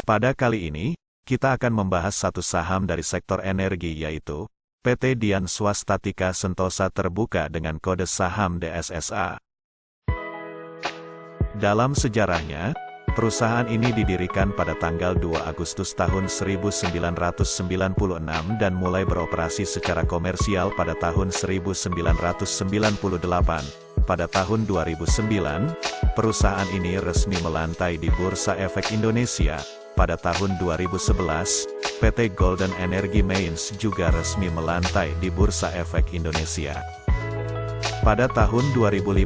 Pada kali ini, kita akan membahas satu saham dari sektor energi yaitu PT Dian Swastatika Sentosa terbuka dengan kode saham DSSA. Dalam sejarahnya, perusahaan ini didirikan pada tanggal 2 Agustus tahun 1996 dan mulai beroperasi secara komersial pada tahun 1998. Pada tahun 2009, perusahaan ini resmi melantai di Bursa Efek Indonesia. Pada tahun 2011, PT Golden Energy Mains juga resmi melantai di Bursa Efek Indonesia. Pada tahun 2015,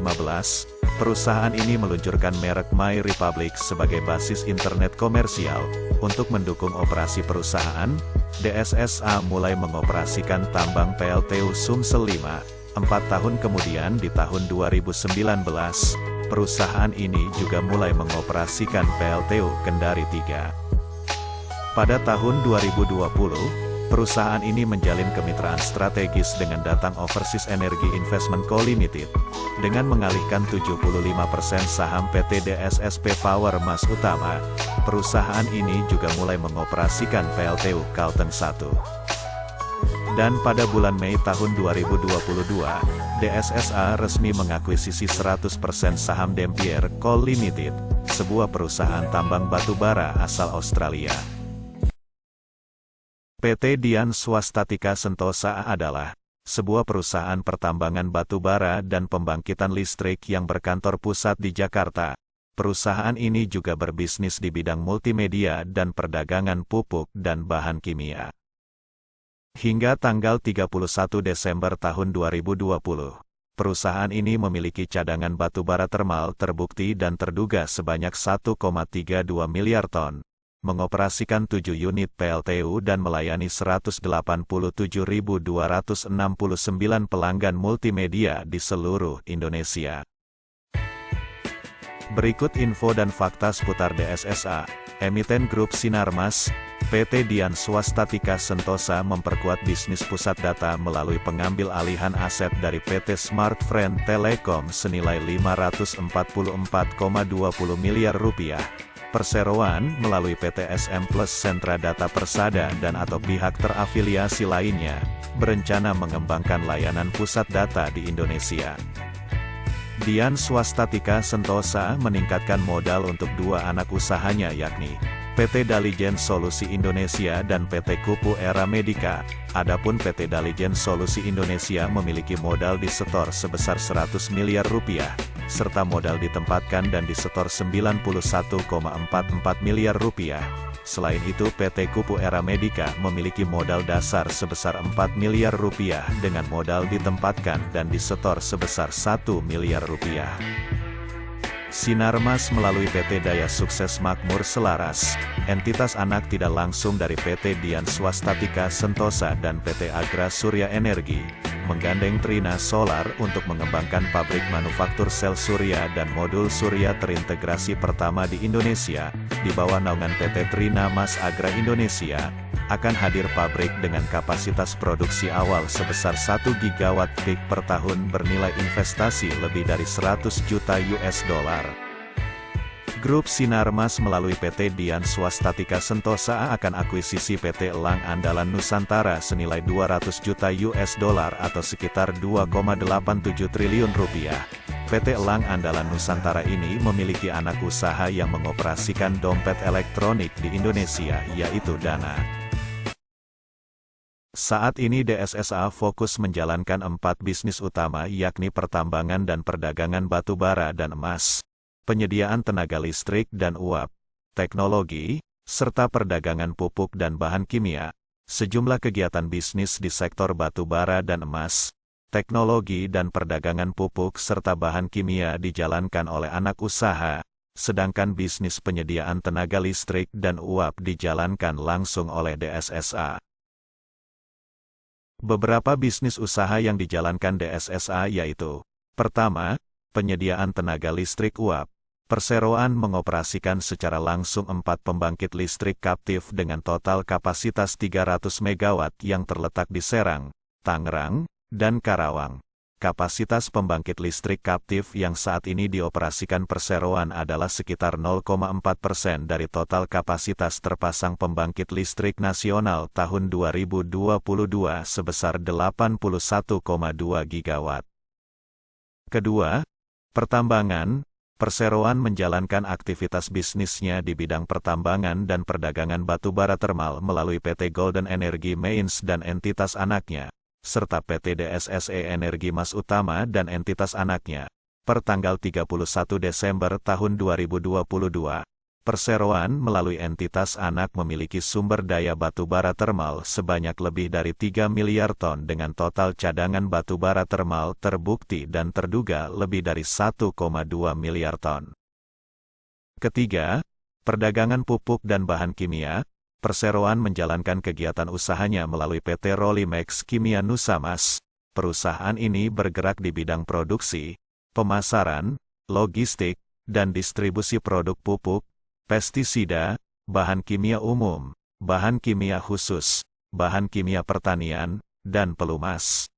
perusahaan ini meluncurkan merek My Republic sebagai basis internet komersial. Untuk mendukung operasi perusahaan, DSSA mulai mengoperasikan tambang PLTU Sumsel 5. 4 tahun kemudian di tahun 2019, perusahaan ini juga mulai mengoperasikan PLTU Kendari 3. Pada tahun 2020, perusahaan ini menjalin kemitraan strategis dengan Datang Overseas Energy Investment Co Limited. Dengan mengalihkan 75% saham PT DSSP Power Mas Utama, perusahaan ini juga mulai mengoperasikan PLTU Kalteng 1. Dan pada bulan Mei tahun 2022, DSSA resmi mengakuisisi 100% saham Dampier Coal Limited, sebuah perusahaan tambang batu bara asal Australia. PT Dian Swastatika Sentosa adalah sebuah perusahaan pertambangan batu bara dan pembangkitan listrik yang berkantor pusat di Jakarta. Perusahaan ini juga berbisnis di bidang multimedia dan perdagangan pupuk dan bahan kimia. Hingga tanggal 31 Desember tahun 2020, perusahaan ini memiliki cadangan batu bara termal terbukti dan terduga sebanyak 1,32 miliar ton, mengoperasikan 7 unit PLTU dan melayani 187.269 pelanggan multimedia di seluruh Indonesia. Berikut info dan fakta seputar DSSA. Emiten Grup Sinarmas, PT Dian Swastatika Sentosa memperkuat bisnis pusat data melalui pengambil alihan aset dari PT Smartfren Telekom senilai Rp544,20 miliar. Perseroan melalui PT SM Plus Sentra Data Persada dan atau pihak terafiliasi lainnya, berencana mengembangkan layanan pusat data di Indonesia. Dian Swastatika Sentosa meningkatkan modal untuk dua anak usahanya yakni PT Daligen Solusi Indonesia dan PT Kupu Era Medica. Adapun PT Daligen Solusi Indonesia memiliki modal disetor sebesar Rp100 miliar, serta modal ditempatkan dan disetor Rp91,44 miliar. Selain itu PT Kupu Era Medica memiliki modal dasar sebesar Rp4 miliar dengan modal ditempatkan dan disetor sebesar Rp1 miliar. Sinarmas melalui PT Daya Sukses Makmur Selaras, entitas anak tidak langsung dari PT Dian Swastatika Sentosa dan PT Agra Surya Energi, menggandeng Trina Solar untuk mengembangkan pabrik manufaktur sel surya dan modul surya terintegrasi pertama di Indonesia, di bawah naungan PT Trina Mas Agra Indonesia. Akan hadir pabrik dengan kapasitas produksi awal sebesar 1 gigawatt peak per tahun bernilai investasi lebih dari 100 juta US dollar. Grup Sinarmas melalui PT Dian Swastatika Sentosa akan akuisisi PT Elang Andalan Nusantara senilai 200 juta US dollar atau sekitar 2,87 triliun rupiah. PT Elang Andalan Nusantara ini memiliki anak usaha yang mengoperasikan dompet elektronik di Indonesia yaitu Dana. Saat ini DSSA fokus menjalankan 4 bisnis utama yakni pertambangan dan perdagangan batu bara dan emas, penyediaan tenaga listrik dan uap, teknologi, serta perdagangan pupuk dan bahan kimia. Sejumlah kegiatan bisnis di sektor batu bara dan emas, teknologi dan perdagangan pupuk serta bahan kimia dijalankan oleh anak usaha, sedangkan bisnis penyediaan tenaga listrik dan uap dijalankan langsung oleh DSSA. Beberapa bisnis usaha yang dijalankan DSSA yaitu: pertama, penyediaan tenaga listrik uap. Perseroan mengoperasikan secara langsung 4 pembangkit listrik kaptif dengan total kapasitas 300 MW yang terletak di Serang, Tangerang, dan Karawang. kapasitas pembangkit listrik kaptif yang saat ini dioperasikan perseroan adalah sekitar 0,4% dari total kapasitas terpasang pembangkit listrik nasional tahun 2022 sebesar 81,2 gigawatt. Kedua, pertambangan. Perseroan menjalankan aktivitas bisnisnya di bidang pertambangan dan perdagangan batubara termal melalui PT Golden Energy Mains dan entitas anaknya, serta PT DSSE Energi Mas Utama dan entitas anaknya. Per tanggal 31 Desember tahun 2022, perseroan melalui entitas anak memiliki sumber daya batubara termal sebanyak lebih dari 3 miliar ton dengan total cadangan batubara termal terbukti dan terduga lebih dari 1,2 miliar ton. Ketiga, perdagangan pupuk dan bahan kimia. Perseroan menjalankan kegiatan usahanya melalui PT Rolimex Kimia Nusamas. Perusahaan ini bergerak di bidang produksi, pemasaran, logistik, dan distribusi produk pupuk, pestisida, bahan kimia umum, bahan kimia khusus, bahan kimia pertanian, dan pelumas.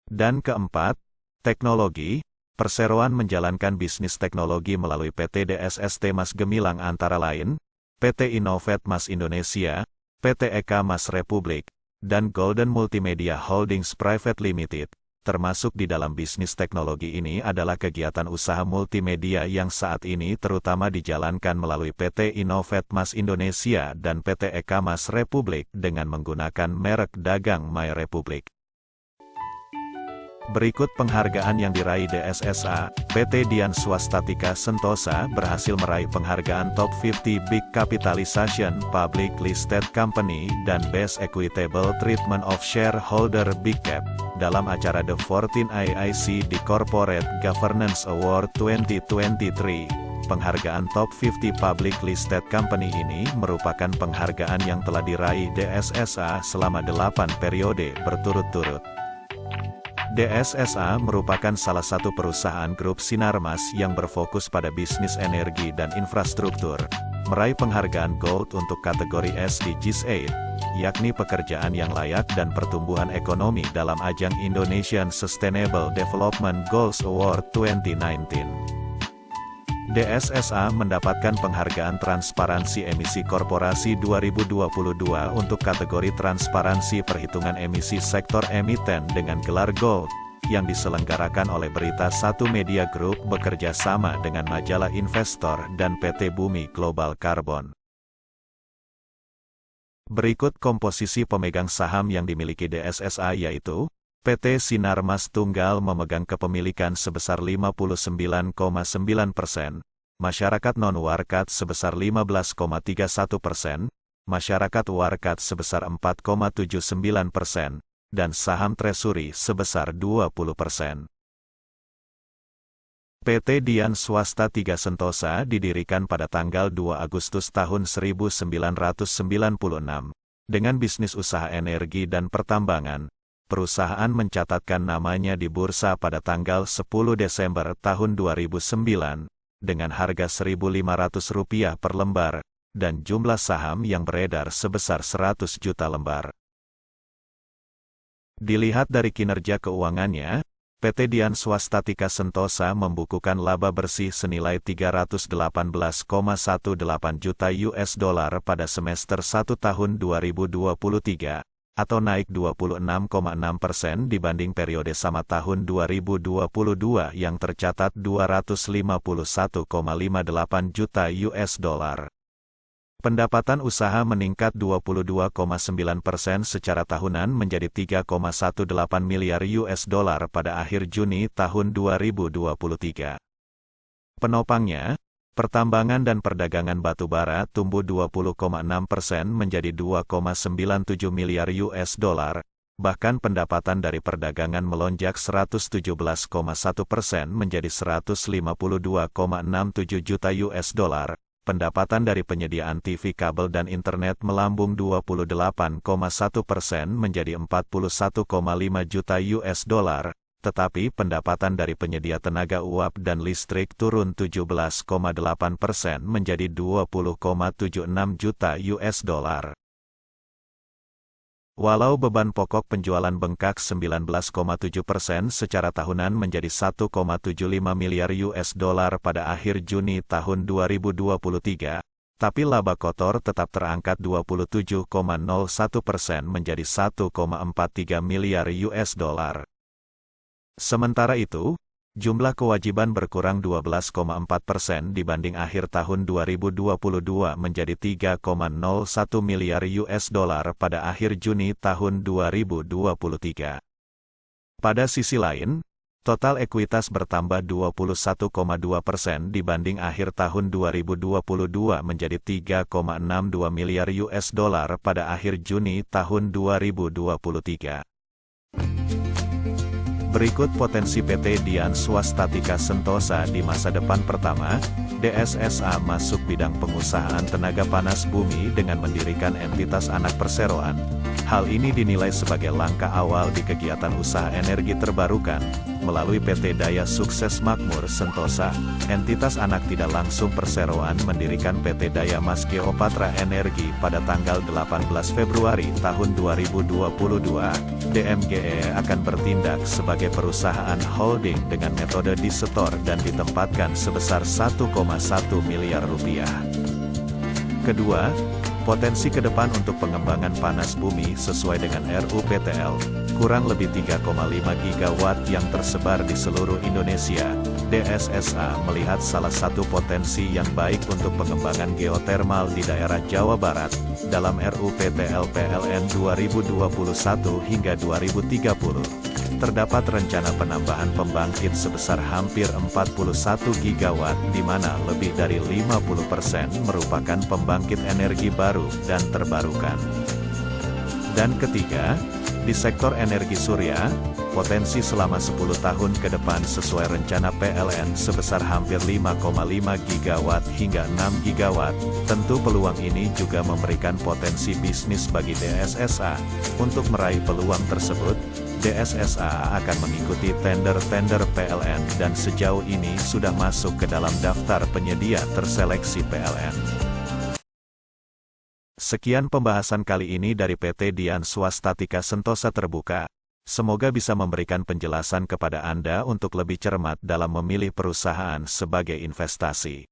Dan keempat, teknologi. Perseroan menjalankan bisnis teknologi melalui PT DSST Mas Gemilang antara lain, PT Innovet Mas Indonesia, PT Eka Mas Republik, dan Golden Multimedia Holdings Private Limited. Termasuk di dalam bisnis teknologi ini adalah kegiatan usaha multimedia yang saat ini terutama dijalankan melalui PT Innovet Mas Indonesia dan PT Eka Mas Republik dengan menggunakan merek dagang My Republic. Berikut penghargaan yang diraih DSSA. PT Dian Swastatika Sentosa berhasil meraih penghargaan Top 50 Big Capitalization Public Listed Company dan Best Equitable Treatment of Shareholder Big Cap dalam acara The 14 IIC The Corporate Governance Award 2023. Penghargaan Top 50 Public Listed Company ini merupakan penghargaan yang telah diraih DSSA selama 8 periode berturut-turut. DSSA merupakan salah satu perusahaan grup Sinarmas yang berfokus pada bisnis energi dan infrastruktur. Meraih penghargaan Gold untuk kategori SDGs 8, yakni pekerjaan yang layak dan pertumbuhan ekonomi dalam ajang Indonesian Sustainable Development Goals Award 2019. DSSA mendapatkan penghargaan Transparansi Emisi Korporasi 2022 untuk kategori Transparansi Perhitungan Emisi Sektor Emiten dengan gelar Gold, yang diselenggarakan oleh Berita Satu Media Group bekerja sama dengan Majalah Investor dan PT Bumi Global Carbon. Berikut komposisi pemegang saham yang dimiliki DSSA yaitu PT Sinarmas Tunggal memegang kepemilikan sebesar 59,9%, masyarakat non-warkat sebesar 15,31%, masyarakat warkat sebesar 4,79%, dan saham treasury sebesar 20%. PT Dian Swastatika Sentosa didirikan pada tanggal 2 Agustus tahun 1996, dengan bisnis usaha energi dan pertambangan. Perusahaan mencatatkan namanya di bursa pada tanggal 10 Desember tahun 2009, dengan harga Rp1.500 per lembar, dan jumlah saham yang beredar sebesar 100 juta lembar. Dilihat dari kinerja keuangannya, PT Dian Swastatika Sentosa membukukan laba bersih senilai 318,18 juta US$ pada semester 1 tahun 2023. Atau naik 26,6% dibanding periode sama tahun 2022 yang tercatat 251,58 juta US$. Pendapatan usaha meningkat 22,9% secara tahunan menjadi 3,18 miliar US$ pada akhir Juni tahun 2023. Penopangnya, pertambangan dan perdagangan batubara tumbuh 20,6% menjadi 2,97 miliar US$, bahkan pendapatan dari perdagangan melonjak 117,1% menjadi 152,67 juta US$. Pendapatan dari penyediaan TV kabel dan internet melambung 28,1% menjadi 41,5 juta US$. Tetapi pendapatan dari penyedia tenaga uap dan listrik turun 17,8% menjadi 20,76 juta US$. Walau beban pokok penjualan bengkak 19,7% secara tahunan menjadi 1,75 miliar US dollar pada akhir Juni tahun 2023, tapi laba kotor tetap terangkat 27,01% menjadi 1,43 miliar US dollar. Sementara itu, jumlah kewajiban berkurang 12,4% dibanding akhir tahun 2022 menjadi 3,01 miliar US dollar pada akhir Juni tahun 2023. Pada sisi lain, total ekuitas bertambah 21,2% dibanding akhir tahun 2022 menjadi 3,62 miliar US dollar pada akhir Juni tahun 2023. Berikut potensi PT Dian Swastatika Sentosa di masa depan. Pertama, DSSA masuk bidang pengusahaan tenaga panas bumi dengan mendirikan entitas anak perseroan. Hal ini dinilai sebagai langkah awal di kegiatan usaha energi terbarukan. Melalui PT Daya Sukses Makmur Sentosa, entitas anak tidak langsung perseroan mendirikan PT Daya Mas Geopatra Energi pada tanggal 18 Februari tahun 2022. DMGE akan bertindak sebagai perusahaan holding dengan metode disetor dan ditempatkan sebesar 1,1 miliar rupiah. Kedua, potensi ke depan untuk pengembangan panas bumi sesuai dengan RUPTL, kurang lebih 3,5 gigawatt yang tersebar di seluruh Indonesia. DSSA melihat salah satu potensi yang baik untuk pengembangan geotermal di daerah Jawa Barat, dalam RUPTL PLN 2021 hingga 2030. Terdapat rencana penambahan pembangkit sebesar hampir 41 gigawatt, di mana lebih dari 50% merupakan pembangkit energi baru dan terbarukan. Dan ketiga, di sektor energi surya, potensi selama 10 tahun ke depan sesuai rencana PLN sebesar hampir 5,5 gigawatt hingga 6 gigawatt. Tentu peluang ini juga memberikan potensi bisnis bagi DSSA. Untuk meraih peluang tersebut, DSSA akan mengikuti tender-tender PLN dan sejauh ini sudah masuk ke dalam daftar penyedia terseleksi PLN. Sekian pembahasan kali ini dari PT Dian Swastatika Sentosa Terbuka. Semoga bisa memberikan penjelasan kepada Anda untuk lebih cermat dalam memilih perusahaan sebagai investasi.